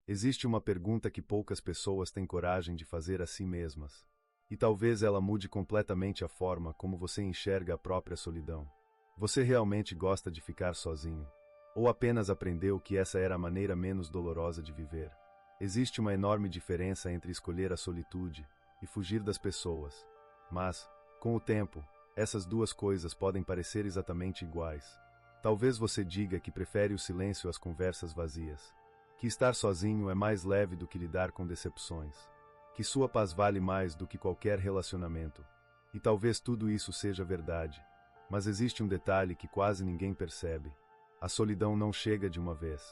Existe uma pergunta que poucas pessoas têm coragem de fazer a si mesmas. E talvez ela mude completamente a forma como você enxerga a própria solidão. Você realmente gosta de ficar sozinho? Ou apenas aprendeu que essa era a maneira menos dolorosa de viver? Existe uma enorme diferença entre escolher a solitude e fugir das pessoas. Mas, com o tempo, essas duas coisas podem parecer exatamente iguais. Talvez você diga que prefere o silêncio às conversas vazias. Que estar sozinho é mais leve do que lidar com decepções. Que sua paz vale mais do que qualquer relacionamento. E talvez tudo isso seja verdade. Mas existe um detalhe que quase ninguém percebe. A solidão não chega de uma vez.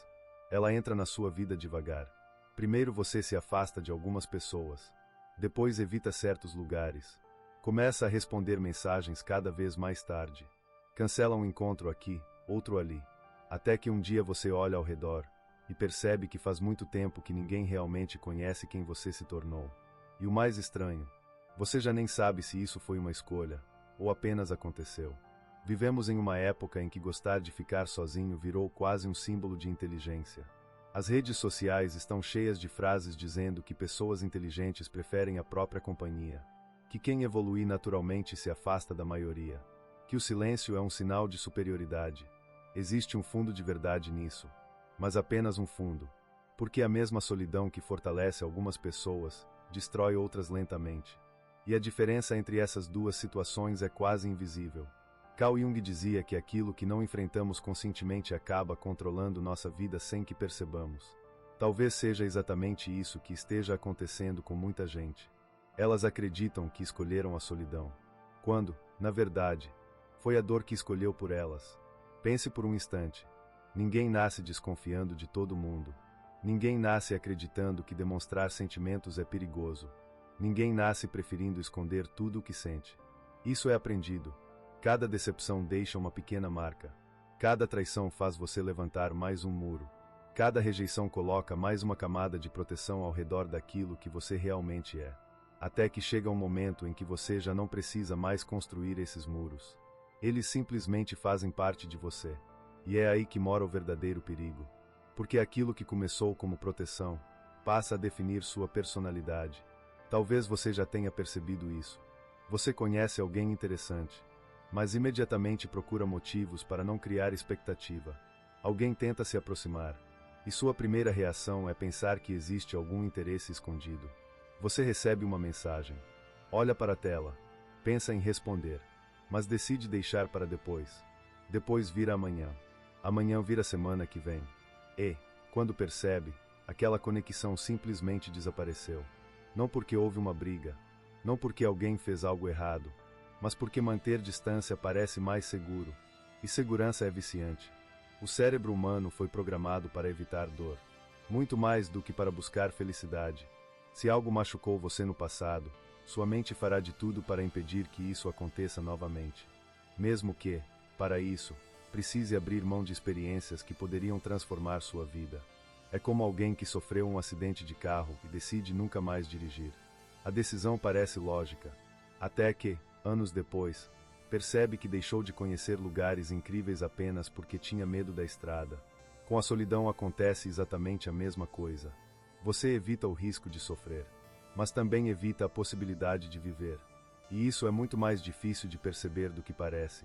Ela entra na sua vida devagar. Primeiro você se afasta de algumas pessoas. Depois evita certos lugares. Começa a responder mensagens cada vez mais tarde. Cancela um encontro aqui, outro ali. Até que um dia você olha ao redor e percebe que faz muito tempo que ninguém realmente conhece quem você se tornou. E o mais estranho, você já nem sabe se isso foi uma escolha, ou apenas aconteceu. Vivemos em uma época em que gostar de ficar sozinho virou quase um símbolo de inteligência. As redes sociais estão cheias de frases dizendo que pessoas inteligentes preferem a própria companhia, que quem evolui naturalmente se afasta da maioria, que o silêncio é um sinal de superioridade. Existe um fundo de verdade nisso, mas apenas um fundo, porque a mesma solidão que fortalece algumas pessoas, destrói outras lentamente. E a diferença entre essas duas situações é quase invisível. Carl Jung dizia que aquilo que não enfrentamos conscientemente acaba controlando nossa vida sem que percebamos. Talvez seja exatamente isso que esteja acontecendo com muita gente. Elas acreditam que escolheram a solidão, quando, na verdade, foi a dor que escolheu por elas. Pense por um instante. Ninguém nasce desconfiando de todo mundo. Ninguém nasce acreditando que demonstrar sentimentos é perigoso. Ninguém nasce preferindo esconder tudo o que sente. Isso é aprendido. Cada decepção deixa uma pequena marca. Cada traição faz você levantar mais um muro. Cada rejeição coloca mais uma camada de proteção ao redor daquilo que você realmente é. Até que chega um momento em que você já não precisa mais construir esses muros. Eles simplesmente fazem parte de você. E é aí que mora o verdadeiro perigo. Porque aquilo que começou como proteção passa a definir sua personalidade. Talvez você já tenha percebido isso. Você conhece alguém interessante, mas imediatamente procura motivos para não criar expectativa. Alguém tenta se aproximar, e sua primeira reação é pensar que existe algum interesse escondido. Você recebe uma mensagem, olha para a tela, pensa em responder, mas decide deixar para depois. Depois vira amanhã. Amanhã vira semana que vem. E, quando percebe, aquela conexão simplesmente desapareceu. Não porque houve uma briga, não porque alguém fez algo errado, mas porque manter distância parece mais seguro. E segurança é viciante. O cérebro humano foi programado para evitar dor, muito mais do que para buscar felicidade. Se algo machucou você no passado, sua mente fará de tudo para impedir que isso aconteça novamente. Mesmo que, para isso, precise abrir mão de experiências que poderiam transformar sua vida. É como alguém que sofreu um acidente de carro e decide nunca mais dirigir. A decisão parece lógica, até que, anos depois, percebe que deixou de conhecer lugares incríveis apenas porque tinha medo da estrada. Com a solidão acontece exatamente a mesma coisa. Você evita o risco de sofrer, mas também evita a possibilidade de viver. E isso é muito mais difícil de perceber do que parece.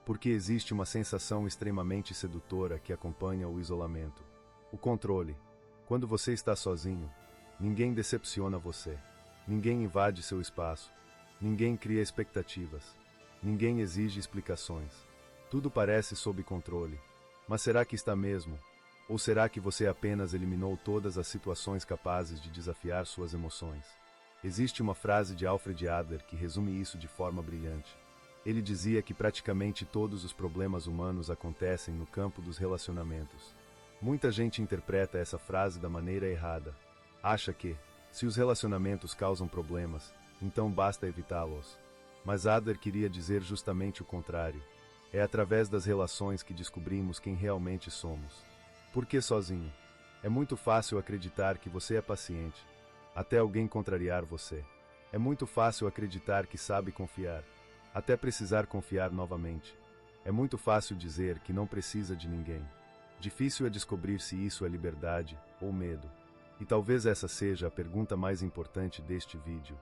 Porque existe uma sensação extremamente sedutora que acompanha o isolamento. O controle. Quando você está sozinho, ninguém decepciona você. Ninguém invade seu espaço. Ninguém cria expectativas. Ninguém exige explicações. Tudo parece sob controle. Mas será que está mesmo? Ou será que você apenas eliminou todas as situações capazes de desafiar suas emoções? Existe uma frase de Alfred Adler que resume isso de forma brilhante. Ele dizia que praticamente todos os problemas humanos acontecem no campo dos relacionamentos. Muita gente interpreta essa frase da maneira errada. Acha que, se os relacionamentos causam problemas, então basta evitá-los. Mas Adler queria dizer justamente o contrário. É através das relações que descobrimos quem realmente somos. Por que sozinho? É muito fácil acreditar que você é paciente, até alguém contrariar você. É muito fácil acreditar que sabe confiar, até precisar confiar novamente. É muito fácil dizer que não precisa de ninguém. Difícil é descobrir se isso é liberdade ou medo. E talvez essa seja a pergunta mais importante deste vídeo.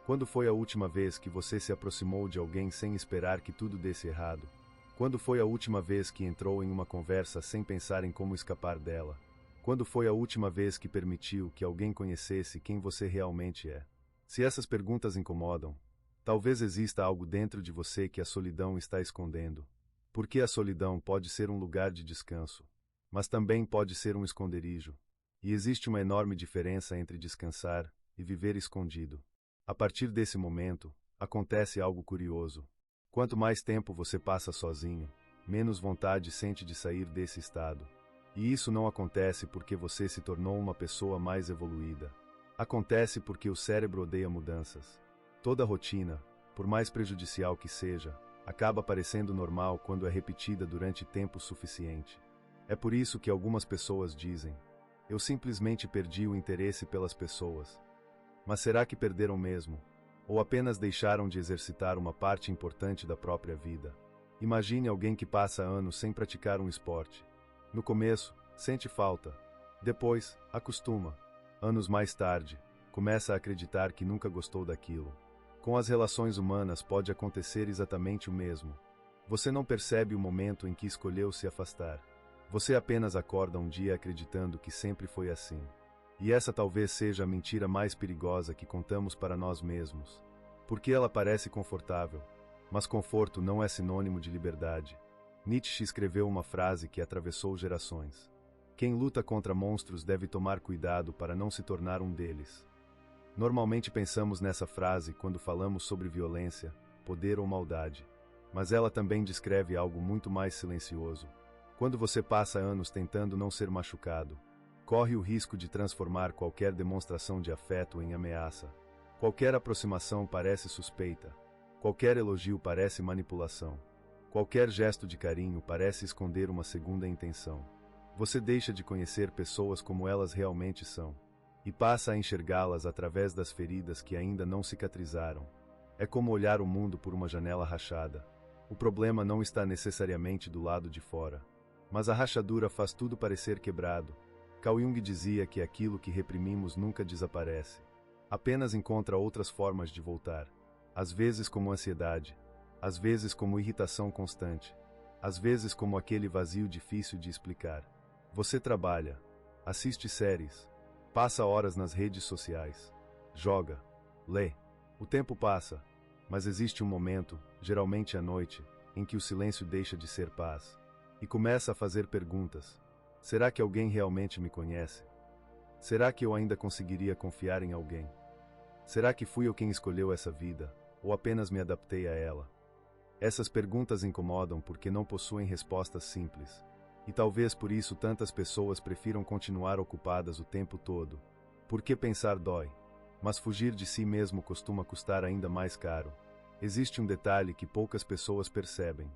Quando foi a última vez que você se aproximou de alguém sem esperar que tudo desse errado? Quando foi a última vez que entrou em uma conversa sem pensar em como escapar dela? Quando foi a última vez que permitiu que alguém conhecesse quem você realmente é? Se essas perguntas incomodam, talvez exista algo dentro de você que a solidão está escondendo. Porque a solidão pode ser um lugar de descanso, mas também pode ser um esconderijo. E existe uma enorme diferença entre descansar e viver escondido. A partir desse momento, acontece algo curioso. Quanto mais tempo você passa sozinho, menos vontade sente de sair desse estado. E isso não acontece porque você se tornou uma pessoa mais evoluída. Acontece porque o cérebro odeia mudanças. Toda rotina, por mais prejudicial que seja, acaba parecendo normal quando é repetida durante tempo suficiente. É por isso que algumas pessoas dizem: eu simplesmente perdi o interesse pelas pessoas. Mas será que perderam mesmo? Ou apenas deixaram de exercitar uma parte importante da própria vida? Imagine alguém que passa anos sem praticar um esporte. No começo, sente falta. Depois, acostuma. Anos mais tarde, começa a acreditar que nunca gostou daquilo. Com as relações humanas pode acontecer exatamente o mesmo. Você não percebe o momento em que escolheu se afastar. Você apenas acorda um dia acreditando que sempre foi assim. E essa talvez seja a mentira mais perigosa que contamos para nós mesmos. Porque ela parece confortável, mas conforto não é sinônimo de liberdade. Nietzsche escreveu uma frase que atravessou gerações: quem luta contra monstros deve tomar cuidado para não se tornar um deles. Normalmente pensamos nessa frase quando falamos sobre violência, poder ou maldade. Mas ela também descreve algo muito mais silencioso. Quando você passa anos tentando não ser machucado, corre o risco de transformar qualquer demonstração de afeto em ameaça. Qualquer aproximação parece suspeita. Qualquer elogio parece manipulação. Qualquer gesto de carinho parece esconder uma segunda intenção. Você deixa de conhecer pessoas como elas realmente são, e passa a enxergá-las através das feridas que ainda não cicatrizaram. É como olhar o mundo por uma janela rachada. O problema não está necessariamente do lado de fora, mas a rachadura faz tudo parecer quebrado. Carl Jung dizia que aquilo que reprimimos nunca desaparece. Apenas encontra outras formas de voltar. Às vezes como ansiedade, às vezes como irritação constante, às vezes como aquele vazio difícil de explicar. Você trabalha, assiste séries, passa horas nas redes sociais, joga, lê. O tempo passa, mas existe um momento, geralmente à noite, em que o silêncio deixa de ser paz, e começa a fazer perguntas. Será que alguém realmente me conhece? Será que eu ainda conseguiria confiar em alguém? Será que fui eu quem escolheu essa vida, ou apenas me adaptei a ela? Essas perguntas incomodam porque não possuem respostas simples. E talvez por isso tantas pessoas prefiram continuar ocupadas o tempo todo. Porque pensar dói, mas fugir de si mesmo costuma custar ainda mais caro. Existe um detalhe que poucas pessoas percebem.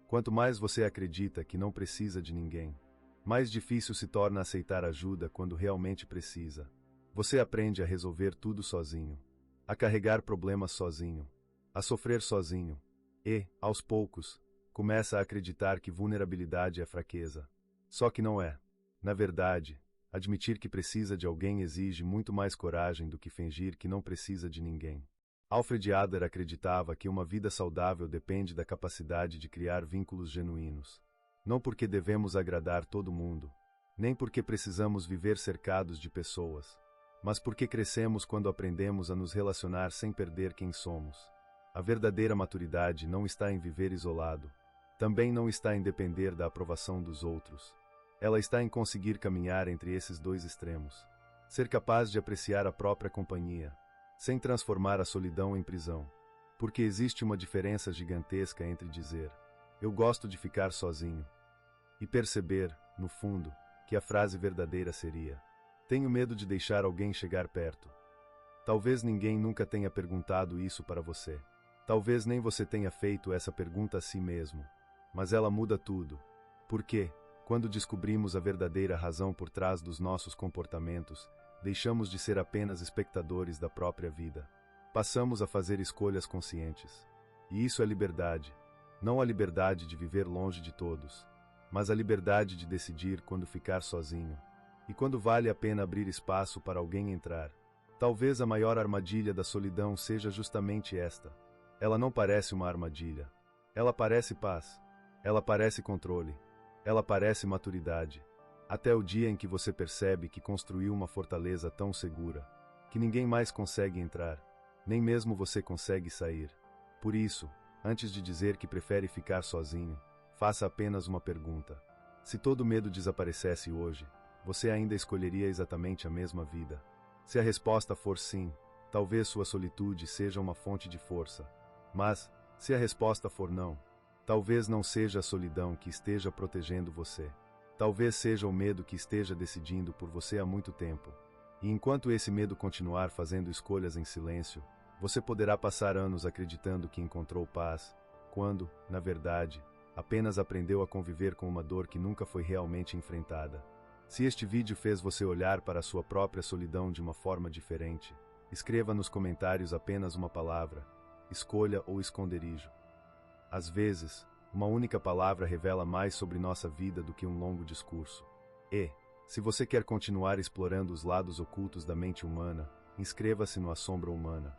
Quanto mais você acredita que não precisa de ninguém, mais difícil se torna aceitar ajuda quando realmente precisa. Você aprende a resolver tudo sozinho, a carregar problemas sozinho, a sofrer sozinho, e, aos poucos, começa a acreditar que vulnerabilidade é fraqueza. Só que não é. Na verdade, admitir que precisa de alguém exige muito mais coragem do que fingir que não precisa de ninguém. Alfred Adler acreditava que uma vida saudável depende da capacidade de criar vínculos genuínos. Não porque devemos agradar todo mundo, nem porque precisamos viver cercados de pessoas, mas porque crescemos quando aprendemos a nos relacionar sem perder quem somos. A verdadeira maturidade não está em viver isolado, também não está em depender da aprovação dos outros. Ela está em conseguir caminhar entre esses dois extremos. Ser capaz de apreciar a própria companhia, sem transformar a solidão em prisão. Porque existe uma diferença gigantesca entre dizer, eu gosto de ficar sozinho, e perceber, no fundo, que a frase verdadeira seria, tenho medo de deixar alguém chegar perto. Talvez ninguém nunca tenha perguntado isso para você. Talvez nem você tenha feito essa pergunta a si mesmo. Mas ela muda tudo. Porque, quando descobrimos a verdadeira razão por trás dos nossos comportamentos, deixamos de ser apenas espectadores da própria vida. Passamos a fazer escolhas conscientes. E isso é liberdade. Não a liberdade de viver longe de todos, mas a liberdade de decidir quando ficar sozinho. E quando vale a pena abrir espaço para alguém entrar? Talvez a maior armadilha da solidão seja justamente esta. Ela não parece uma armadilha. Ela parece paz. Ela parece controle. Ela parece maturidade. Até o dia em que você percebe que construiu uma fortaleza tão segura, que ninguém mais consegue entrar, nem mesmo você consegue sair. Por isso, antes de dizer que prefere ficar sozinho, faça apenas uma pergunta. Se todo medo desaparecesse hoje, você ainda escolheria exatamente a mesma vida? Se a resposta for sim, talvez sua solitude seja uma fonte de força. Mas, se a resposta for não, talvez não seja a solidão que esteja protegendo você. Talvez seja o medo que esteja decidindo por você há muito tempo. E enquanto esse medo continuar fazendo escolhas em silêncio, você poderá passar anos acreditando que encontrou paz, quando, na verdade, apenas aprendeu a conviver com uma dor que nunca foi realmente enfrentada. Se este vídeo fez você olhar para a sua própria solidão de uma forma diferente, escreva nos comentários apenas uma palavra: escolha ou esconderijo. Às vezes, uma única palavra revela mais sobre nossa vida do que um longo discurso. E, se você quer continuar explorando os lados ocultos da mente humana, inscreva-se no A Sombra Humana.